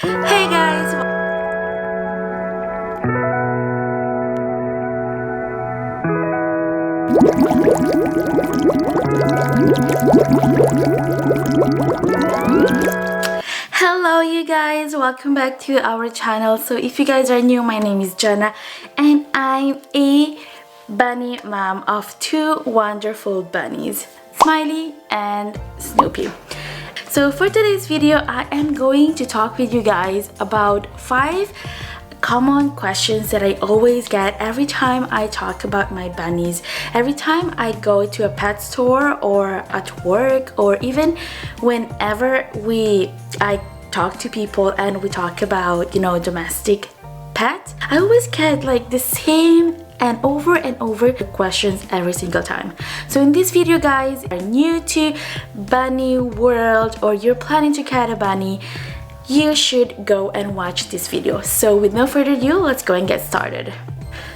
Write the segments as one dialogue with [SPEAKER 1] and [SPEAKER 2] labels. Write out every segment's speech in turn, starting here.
[SPEAKER 1] Hey guys! Hello you guys! Welcome back to our channel. So if you guys are new, my name is Jenna and I'm a bunny mom of two wonderful bunnies, Smiley and Snoopy. So for today's video, I am going to talk with you guys about 5 common questions that I always get every time I talk about my bunnies. Every time I go to a pet store or at work, or even whenever I talk to people and we talk about, domestic pets, I always get like the same and over questions every single time. So in this video guys, if you're new to bunny world or you're planning to get a bunny, you should go and watch this video. So with no further ado, let's go and get started.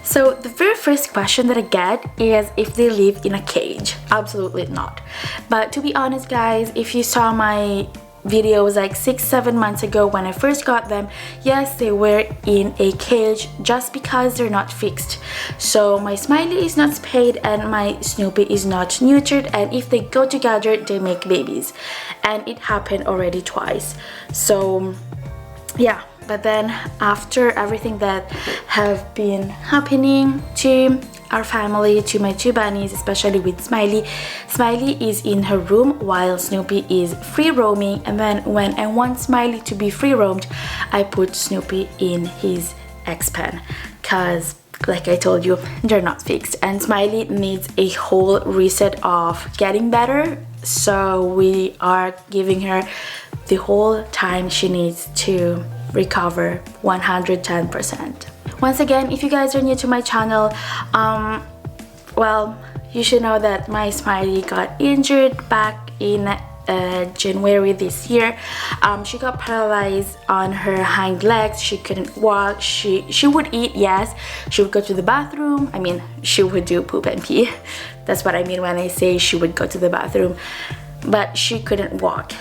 [SPEAKER 1] So the very first question that I get is if they live in a cage. Absolutely not. But to be honest guys, if you saw my videos like 6-7 months ago when I first got them, yes, they were in a cage just because they're not fixed. So my Smiley is not spayed and my Snoopy is not neutered, and if they go together they make babies, and it happened already twice. So yeah, but then after everything that have been happening to our family, to my two bunnies, especially with Smiley, Smiley is in her room while Snoopy is free roaming, and then when I want Smiley to be free roamed, I put Snoopy in his X-pen, cause like I told you, they're not fixed and Smiley needs a whole reset of getting better. So we are giving her the whole time she needs to recover 110%. Once again, if you guys are new to my channel, well, you should know that my Smiley got injured back in January this year. She got paralyzed on her hind legs. She couldn't walk. She would eat, yes. She would go to the bathroom. I mean, she would do poop and pee. That's what I mean when I say she would go to the bathroom. But she couldn't walk.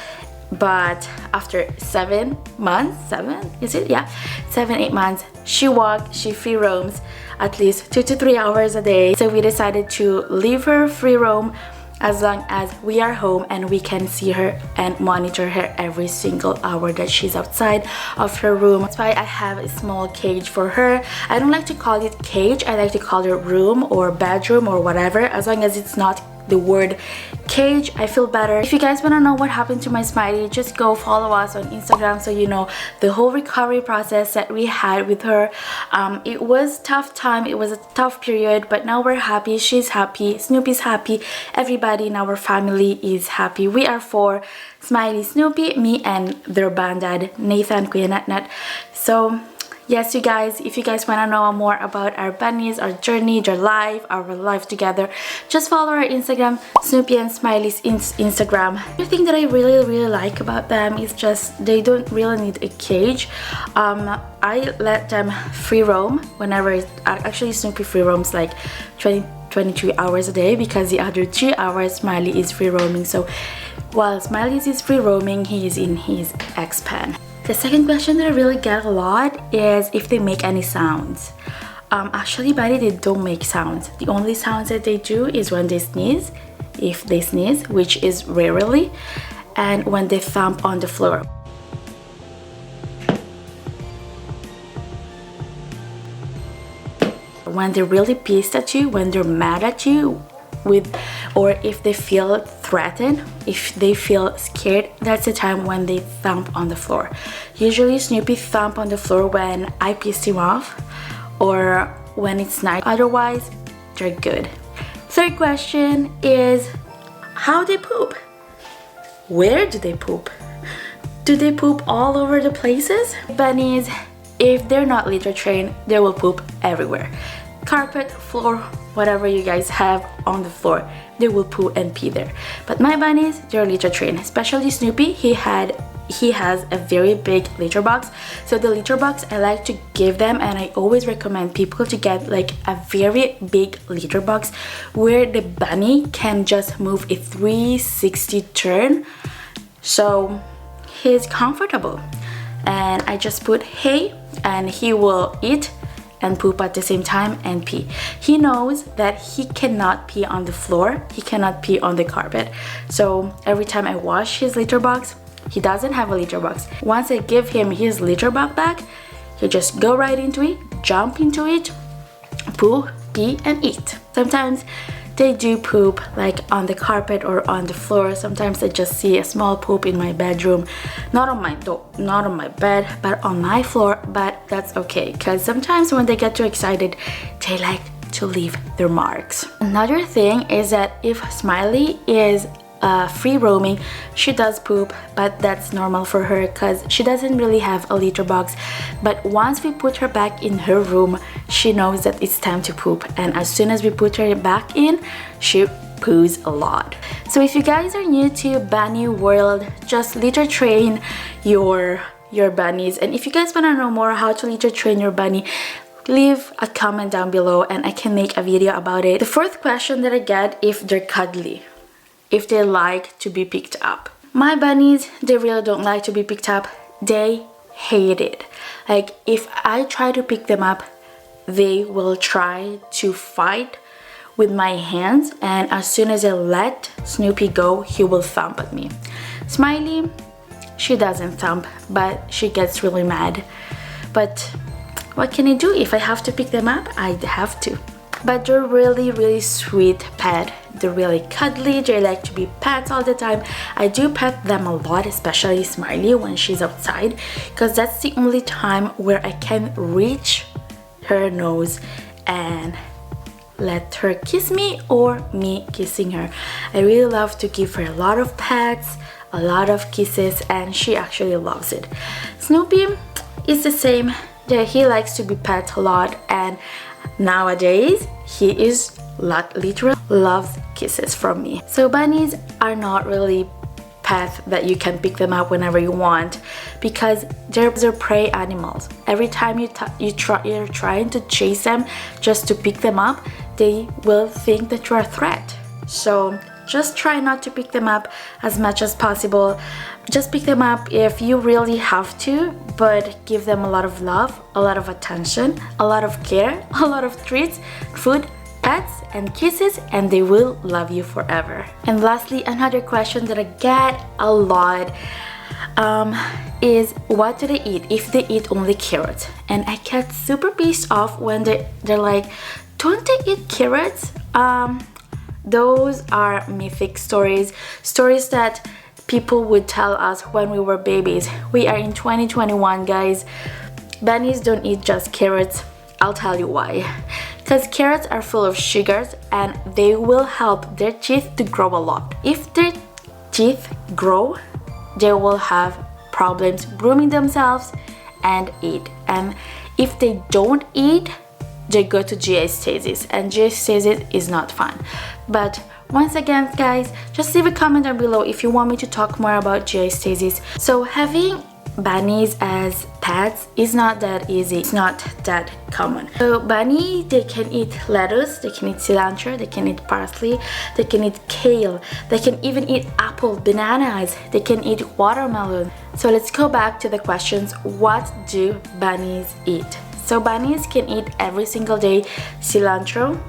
[SPEAKER 1] But after 7 months, 7-8 months, she walked, she free roams at least 2 to 3 hours a day. So we decided to leave her free roam as long as we are home and we can see her and monitor her every single hour that she's outside of her room. That's why I have a small cage for her. I don't like to call it cage, I like to call it room or bedroom or whatever, as long as it's not the word cage, I feel better. If you guys want to know what happened to my Smiley, just go follow us on Instagram so you know the whole recovery process that we had with her. It was tough time, it was a tough period, but now we're happy, she's happy, Snoopy's happy, everybody in our family is happy. We are 4, Smiley, Snoopy, me, and their bandad, Nathan, CILANTRO. So yes, you guys, if you guys want to know more about our bunnies, our journey, their life, our life together, just follow our Instagram, Snoopy and Smiley's Instagram. The thing that I really like about them is just they don't really need a cage. I let them free roam whenever, actually Snoopy free roams like 22 hours a day, because the other 3 hours Smiley is free roaming. So while Smiley is free roaming, he is in his X-pen. The second question that I really get a lot is if they make any sounds. Actually, bunny, they don't make sounds. The only sounds that they do is when they sneeze, if they sneeze, which is rarely, and when they thump on the floor. When they're really pissed at you, when they're mad at you, or if they feel threatened, if they feel scared, that's the time when they thump on the floor. Usually Snoopy thump on the floor when I pissed him off or when it's night. Otherwise, they're good. Third question is how they poop. Where do they poop? Do they poop all over the places? Bunnies, if they're not litter trained, they will poop everywhere. Carpet, floor, whatever you guys have on the floor, they will poo and pee there. But my bunnies, they're litter trained, especially Snoopy. He has a very big litter box. So the litter box, I like to give them, and I always recommend people to get like a very big litter box where the bunny can just move a 360 turn, so he's comfortable. and I just put hay, and he will eat and poop at the same time and pee. He knows that he cannot pee on the floor, he cannot pee on the carpet. So every time I wash his litter box, he doesn't have a litter box. Once I give him his litter box back, he just go right into it, jump into it, poo, pee, and eat. Sometimes they do poop like on the carpet or on the floor. Sometimes I just see a small poop in my bedroom, not on my bed, but on my floor. But that's okay, because sometimes when they get too excited, they like to leave their marks. Another thing is that if Smiley is free roaming, she does poop, but that's normal for her because she doesn't really have a litter box. But once we put her back in her room, she knows that it's time to poop, and as soon as we put her back in, she poos a lot. So if you guys are new to bunny world, just litter train your bunnies, and if you guys want to know more how to litter train your bunny, leave a comment down below and I can make a video about it. The fourth question that I get, if they're cuddly, if they like to be picked up. My bunnies, they really don't like to be picked up. They hate it. Like if I try to pick them up, they will try to fight with my hands, and as soon as I let Snoopy go, he will thump at me. Smiley, she doesn't thump, but she gets really mad. But what can I do? If I have to pick them up, I have to. But they're really sweet pet. They're really cuddly, they like to be pets all the time. I do pet them a lot, especially Smiley when she's outside, because that's the only time where I can reach her nose and let her kiss me or me kissing her. I really love to give her a lot of pets, a lot of kisses, and she actually loves it. Snoopy is the same. He likes to be pet a lot, and nowadays he is literally loves kisses from me. So bunnies are not really pets that you can pick them up whenever you want, because they're prey animals. Every time you're trying to chase them just to pick them up, they will think that you're a threat. So just try not to pick them up as much as possible. Just pick them up if you really have to, but give them a lot of love, a lot of attention, a lot of care, a lot of treats, food, pets, and kisses, and they will love you forever. And lastly, another question that I get a lot is what do they eat if they eat only carrots? And I get super pissed off when they're like, don't they eat carrots? Those are mythic stories that people would tell us when we were babies. We are in 2021, guys. Bunnies don't eat just carrots. I'll tell you why. Because carrots are full of sugars and they will help their teeth to grow a lot. If their teeth grow, they will have problems grooming themselves and eat. And if they don't eat, they go to GI stasis, and GI stasis is not fun. But once again, guys, just leave a comment down below if you want me to talk more about GI stasis. So having bunnies as pets is not that easy. It's not that common. So bunny, they can eat lettuce, they can eat cilantro, they can eat parsley, they can eat kale, they can even eat apple, bananas, they can eat watermelon. So let's go back to the questions. What do bunnies eat? So bunnies can eat every single day cilantro,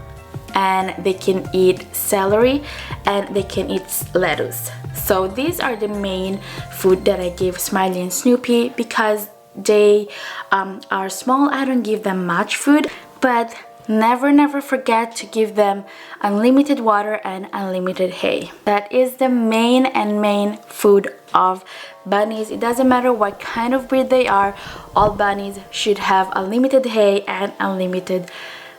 [SPEAKER 1] and they can eat celery, and they can eat lettuce. So these are the main food that I give Smiley and Snoopy because they are small. I don't give them much food, but never forget to give them unlimited water and unlimited hay. That is the main food of bunnies. It doesn't matter what kind of breed they are, all bunnies should have unlimited hay and unlimited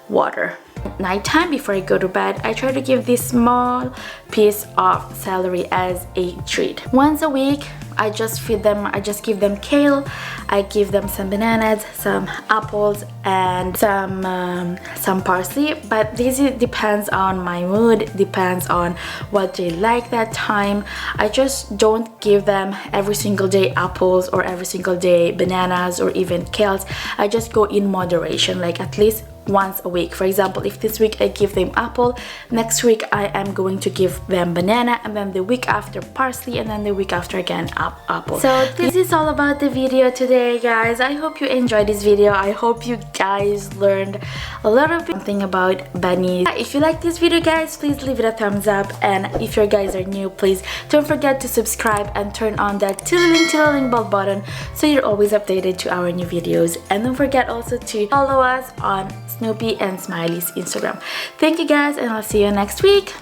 [SPEAKER 1] water. At nighttime, before I go to bed, I try to give this small piece of celery as a treat. Once a week, I just feed them, I just give them kale, I give them some bananas, some apples, and some parsley. But this depends on my mood, depends on what they like that time. I just don't give them every single day apples or every single day bananas or even kales. I just go in moderation, like at least once a week. For example, if this week I give them apple, next week I am going to give them banana, and then the week after parsley, and then the week after again apple. So this is all about the video today, guys. I hope you enjoyed this video. I hope you guys learned a lot of something about bunnies. If you like this video, guys, please leave it a thumbs up, and if you guys are new, please don't forget to subscribe and turn on that tiddling bell button so you're always updated to our new videos. And don't forget also to follow us on Snoopy and Smiley's Instagram. Thank you, guys, and I'll see you next week.